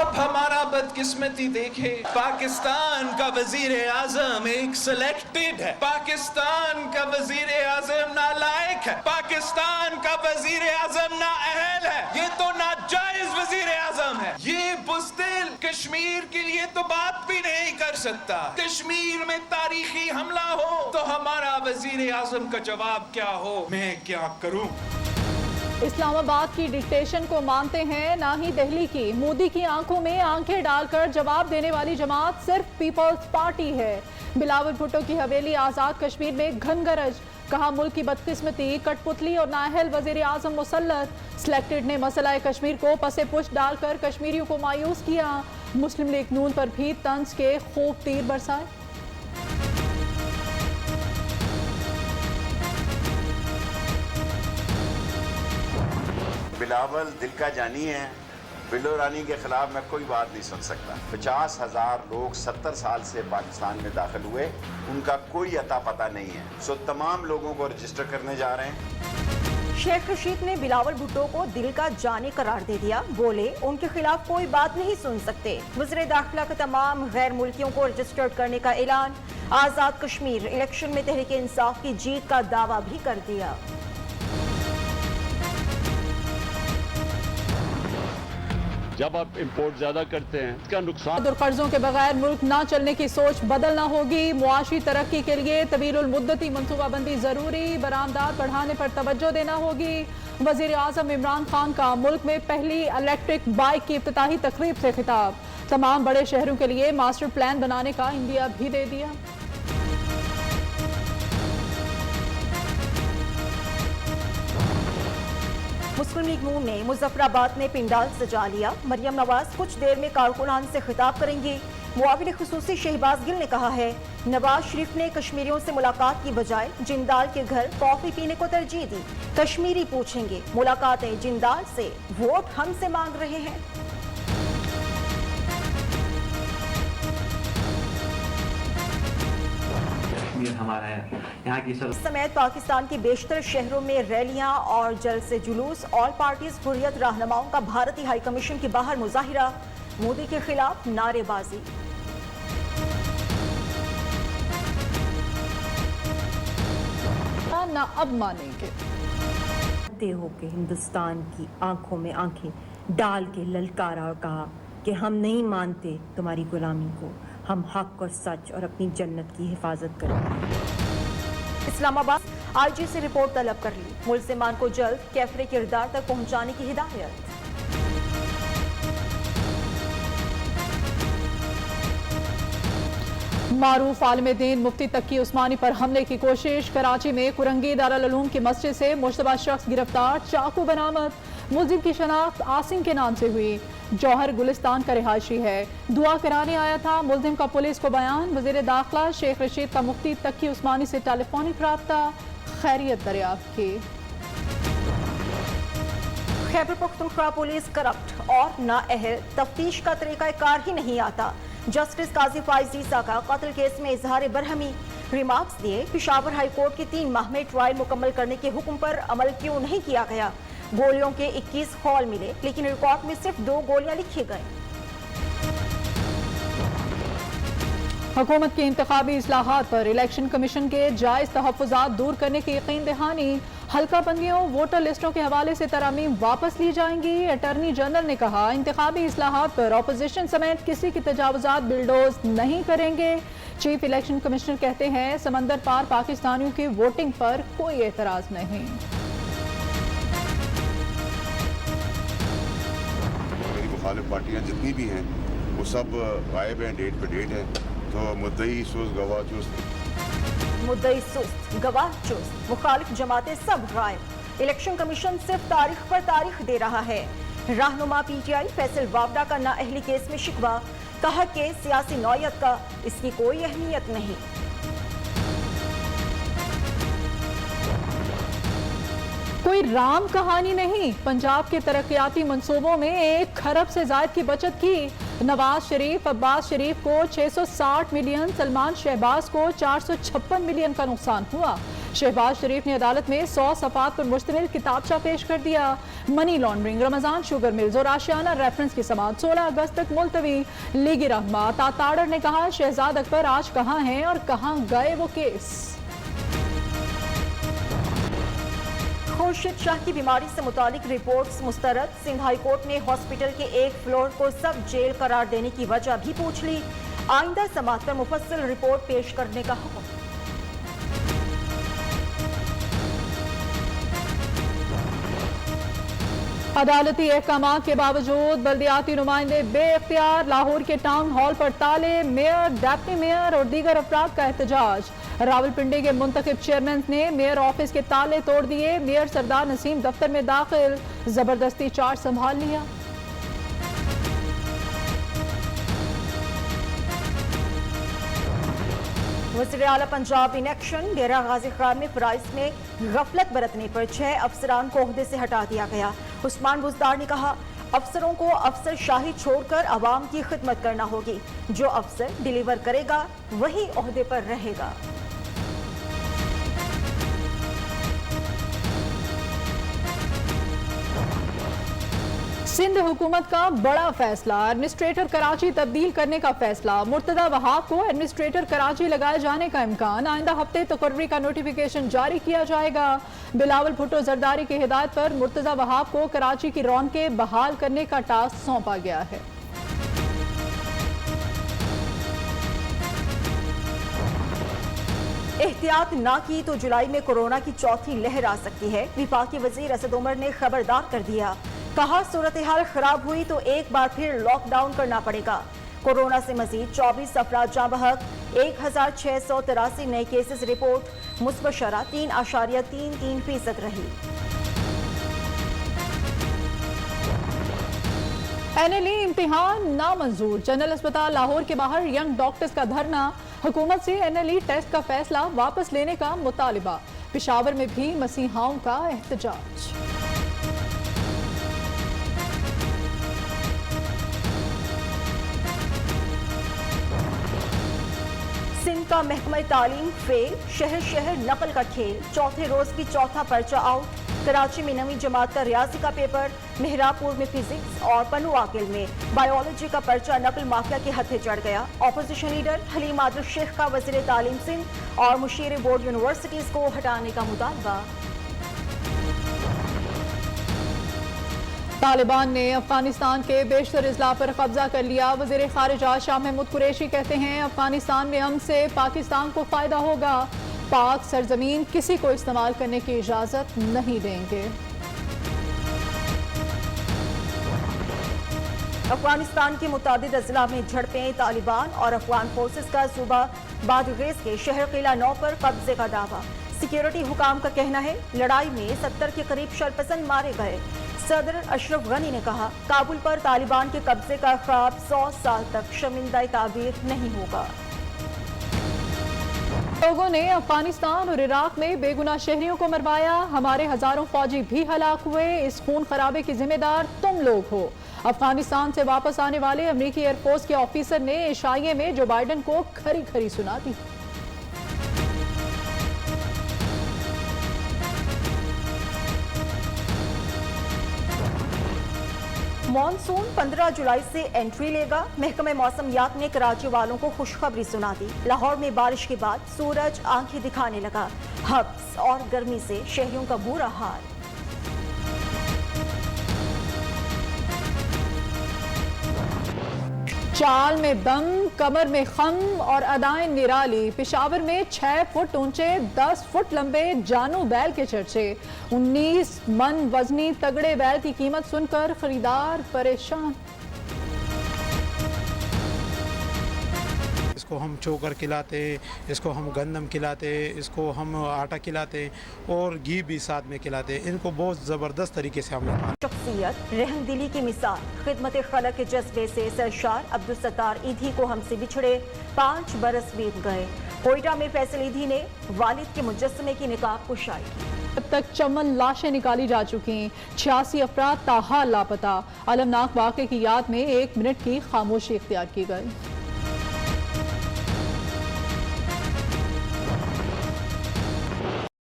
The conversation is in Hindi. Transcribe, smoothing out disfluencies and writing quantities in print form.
अब हमारा बदकिस्मती देखे, पाकिस्तान का वजीर आजम एक सिलेक्टेड है, पाकिस्तान का वजीर आजम नालायक है, पाकिस्तान का वजीर आजम नाअहल है, ये तो नाजायज वजीर आजम है। ये बुज़दिल कश्मीर के लिए तो बात भी नहीं कर सकता। कश्मीर में तारीखी हमला हो तो हमारा वजीर आजम का जवाब क्या हो, मैं क्या करूं। इस्लामाबाद की डिक्टेशन को मानते हैं, ना ही दिल्ली की। मोदी की आंखों में आंखें डालकर जवाब देने वाली जमात सिर्फ पीपल्स पार्टी है। बिलावल भुट्टो की हवेली आजाद कश्मीर में घनगरज, कहा मुल्क की बदकिस्मती, कठपुतली और नाअहल वजीर आजम मुसल्लत। सिलेक्टेड ने मसला कश्मीर को पसे पुश डालकर कश्मीरियों को मायूस किया। मुस्लिम लीग नून पर भी तंज के खूब तीर बरसाए। बिलावल दिल का जानी है, बिल्लो रानी के खिलाफ मैं कोई बात नहीं सुन सकता। 50,000 लोग 70 साल से पाकिस्तान में दाखिल हुए, उनका कोई अता पता नहीं है। सो तमाम लोगों को रजिस्टर करने जा रहे हैं। शेख रशीद ने बिलावल भुट्टो को दिल का जानी करार दे दिया। बोले उनके खिलाफ कोई बात नहीं सुन सकते। वज़ीर दाखिला के तमाम गैर मुल्कियों को रजिस्टर्ड करने का ऐलान। आजाद कश्मीर इलेक्शन में तहरीक इंसाफ की जीत का दावा भी कर दिया। जब आप इंपोर्ट ज्यादा करते हैं इसका नुकसान। और कर्जों के बगैर मुल्क ना चलने की सोच बदलना होगी। मुआशी तरक्की के लिए तवीलुल मुद्दती मनसूबाबंदी जरूरी। बरामदात बढ़ाने पर तवज्जो देना होगी। वजीर आजम इमरान खान का मुल्क में पहली इलेक्ट्रिक बाइक की इफ्तिताही तकरीब से खिताब। तमाम बड़े शहरों के लिए मास्टर प्लान बनाने का इंडिया भी दे दिया। मुस्लिम लीग नून ने मुजफ्फराबाद में पिंडाल सजा लिया। मरियम नवाज कुछ देर में कारकुनान से खिताब करेंगी। मुआविन खुसूसी शहबाज गिल ने कहा है, नवाज शरीफ ने कश्मीरियों से मुलाकात की बजाय जिंदाल के घर कॉफी पीने को तरजीह दी। कश्मीरी पूछेंगे, मुलाकातें जिंदाल से, वोट हमसे मांग रहे हैं। हमारा है यहाँ की समेत पाकिस्तान के बेशतर शहरों में रैलियां और जल्द से जुलूस। ऑल पार्टीज हुर्रियत रहनुमाओं का भारतीय हाई कमीशन के बाहर मुजाहिरा। मोदी के खिलाफ नारेबाजी। ना अब मानेंगे। होके हिंदुस्तान की आंखों में आंखें डाल के ललकारा और कहा कि हम नहीं मानते तुम्हारी गुलामी को, हम हक और सच और अपनी जन्नत की हिफाजत करेंगे। इस्लामाबाद आईजी से रिपोर्ट तलब कर ली। मुल्ज़िमान को जल्द कैफरे किरदार तक पहुंचाने की हिदायत। मारूफ आलिम दीन मुफ्ती तकी उस्मानी पर हमले की कोशिश। कराची में कुरंगी दारुल उलूम की मस्जिद से मुश्तबा शख्स गिरफ्तार। चाकू बरामद। मुलजिम की शनाख्त आसिम के नाम से हुई। जौहर गुलिस्तान का रिहायशी है। दुआ कराने आया था। मुलजिम का पुलिस को बयान। वजीर दाखिला शेख रशीद का मुफ्ती तकी उस्मानी से टेलीफोनिक राब्ता। खैरियत दरियाफ्त की। खैबर पख्तूनख्वा पुलिस करप्ट और नाअहल, तफ्तीश का तरीकाकार ही नहीं आता। जस्टिस काजी फाइज ईसा का कत्ल केस में इजहार बरहमी। रिमार्क्स दिए, पेशावर हाई कोर्ट के 3 माह में ट्रायल मुकम्मल करने के हुक्म पर अमल क्यों नहीं किया गया। गोलियों के 21 खौल मिले, लेकिन रिकॉर्ड में सिर्फ 2 गोलियां लिखे गए। हुकूमत की इंतखाबी इस्लाहात पर इलेक्शन कमीशन के जायज तहफ़्फ़ुज़ात दूर करने की यकीन दहानी। हल्का बंदियों, वोटर लिस्टों के हवाले से तरामीम वापस ली जाएंगी। अटॉर्नी जनरल ने कहा, इंतखाबी इस्लाहात पर अपोजिशन समेत किसी की तजावुज़ात बिल्डोज नहीं करेंगे। चीफ इलेक्शन कमिश्नर कहते हैं, समंदर पार पाकिस्तानियों की वोटिंग पर कोई एतराज़ नहीं। मुखालिफ पार्टियां जितनी भी हैं वो सब गायब हैं, डेट पे डेट है। तो मुद्दई सुस्त गवाह चुस्त, मुद्दई सुस्त गवाह चुस्त, मुखालिफ जमातें सब गायब। इलेक्शन कमीशन सिर्फ तारीख पर तारीख दे रहा है। रहनुमा पीटीआई फैसल वावडा का नाअहली केस में शिकवा। कहा कि सियासी नौयत का इसकी कोई अहमियत नहीं। कोई राम कहानी नहीं। पंजाब के तरक्याती मंसूबों में 1 खरब से जायद की बचत की। नवाज शरीफ, अब्बास शरीफ को 660 मिलियन, सलमान शहबाज को 456 मिलियन का नुकसान हुआ। शहबाज शरीफ ने अदालत में 100 सफ़ात पर मुश्तमिल किताबचा पेश कर दिया। Money laundering, Ramzan sugar mills और आशियाना रेफरेंस की समाअत 16 अगस्त तक मुलतवी। लीगी रहमा ताताड़र ने कहा, शहजाद अकबर आज कहाँ हैं और कहाँ गए वो केस। खुर्शीद शाह की बीमारी से मुतालिक रिपोर्ट्स मुस्तरद। सिंध हाई कोर्ट ने हॉस्पिटल के एक फ्लोर को सब जेल करार देने की वजह भी पूछ ली। आइंदा समाअत पर मुफस्सिल रिपोर्ट पेश करने का हुक्म। अदालती अहकामात के बावजूद बल्दियाती नुमाइंदे बेख्तियार। लाहौर के टाउन हॉल पर ताले, मेयर, डिप्टी मेयर और दीगर अफराद का एहतजाज। रावलपिंडी के मुंतखब चेयरमैन ने मेयर ऑफिस के ताले तोड़ दिए। मेयर सरदार नसीम दफ्तर में दाखिल, जबरदस्ती चार्ज संभाल लिया। वज़ीर आला पंजाब इन एक्शन। डेरा गाजी खान में फराइज में गफलत बरतने पर 6 अफसरान को ओहदे से हटा दिया गया। उस्मान बुज़दार ने कहा, अफसरों को अफसर शाही छोड़कर अवाम की खिदमत करना होगी। जो अफसर डिलीवर करेगा वही ओहदे पर रहेगा। सिंध हुकूमत का बड़ा फैसला, एडमिनिस्ट्रेटर कराची तब्दील करने का फैसला। मुर्तजा वहाब को एडमिनिस्ट्रेटर कराची लगाए जाने का इम्कान। आइंदा हफ्ते तकर्री का नोटिफिकेशन जारी किया जाएगा। बिलावल भुट्टो जरदारी की हिदायत पर मुर्तजा वहाब को कराची की रौनकें बहाल करने का टास्क सौंपा गया है। एहतियात ना की तो जुलाई में कोरोना की चौथी लहर आ सकती है। विफाकी वजीर असद उमर ने खबरदार कर दिया। कहा, सूरत हाल खराब हुई तो एक बार फिर लॉकडाउन करना पड़ेगा। कोरोना से मजीद 24 अफराद जाँ बहक, 1683 नए केसेस रिपोर्ट। मुस्बत शरह 3.33% रही। NLE इम्तिहान नामंजूर। जनरल अस्पताल लाहौर के बाहर यंग डॉक्टर्स का धरना। हुकूमत से NLE टेस्ट का फैसला वापस लेने का मुतालिबा। पेशावर में भी मसीहाओं का एहतजाज। सिंध का महकमा तालीम फेल। शहर शहर नकल का खेल। चौथे रोज भी चौथा पर्चा आउट। कराची में 9वीं जमात का रियाजी का पेपर। मेहरापुर में फिजिक्स और पन्नू आकिल में बायोलॉजी का पर्चा नकल माफिया के हथे चढ़ गया। ऑपोजिशन लीडर हलीम आदिल शेख का वज़ीर तालीम सिंध और मुशीर बोर्ड यूनिवर्सिटीज को हटाने का मुतालबा। तालिबान ने अफगानिस्तान के बेशतर अजला पर कब्जा कर लिया। वज़ीर खारिजा शाह महमूद कुरैशी कहते हैं, अफगानिस्तान में अमन से पाकिस्तान को फायदा होगा। पाक सरजमीन किसी को इस्तेमाल करने की इजाजत नहीं देंगे। अफगानिस्तान के मुतादिद अजला में झड़पें। तालिबान और अफगान फोर्सेस का सूबा बादगेज के शहर किला 9 पर कब्जे का दावा। सिक्योरिटी हुकाम का कहना है, लड़ाई में 70 के करीब शरपसंद मारे गए। सदर अशरफ गनी ने कहा, काबुल पर तालिबान के कब्जे का ख्वाब 100 साल तक शर्मिंदा ताबीर नहीं होगा। लोगों ने अफगानिस्तान और इराक में बेगुनाह शहरियों को मरवाया। हमारे हजारों फौजी भी हलाक हुए। इस खून खराबे की जिम्मेदार तुम लोग हो। अफगानिस्तान से वापस आने वाले अमेरिकी एयरफोर्स के ऑफिसर ने एशिया में जो बाइडन को खरी खरी सुना दी। मॉनसून 15 जुलाई से एंट्री लेगा। महकमे मौसमियात ने कराची वालों को खुशखबरी सुना दी। लाहौर में बारिश के बाद सूरज आंखें दिखाने लगा। हब्स और गर्मी से शहरियों का बुरा हाल। चाल में दम, कमर में खम और अदाएं निराली। पेशावर में 6 फुट ऊंचे 10 फुट लंबे जानू बैल के चर्चे। 19 मन वजनी तगड़े बैल की कीमत सुनकर खरीदार परेशान। इसको हम चोकर खिलाते, इसको हम गंदम खिलाते, इसको हम आटा खिलाते और घी भी साथ में खिलाते। इनको बहुत ज़बरदस्त तरीके से हम शख्सियत, रहमदिली की मिसाल, खिदमत खलक के जज्बे से सरशार अब्दुल सत्तार ईधी को हमसे बिछड़े 5 बरस बीत गए। कोयटा में फैसल ईधी ने वालिद के मुजस्समे की निकाब कुशाई की। अब तक 54 लाशें निकाली जा चुकी। 86 अफराद ताहाल लापता। अलमनाक वाक़े की याद में 1 मिनट की खामोशी इख्तियार की गई।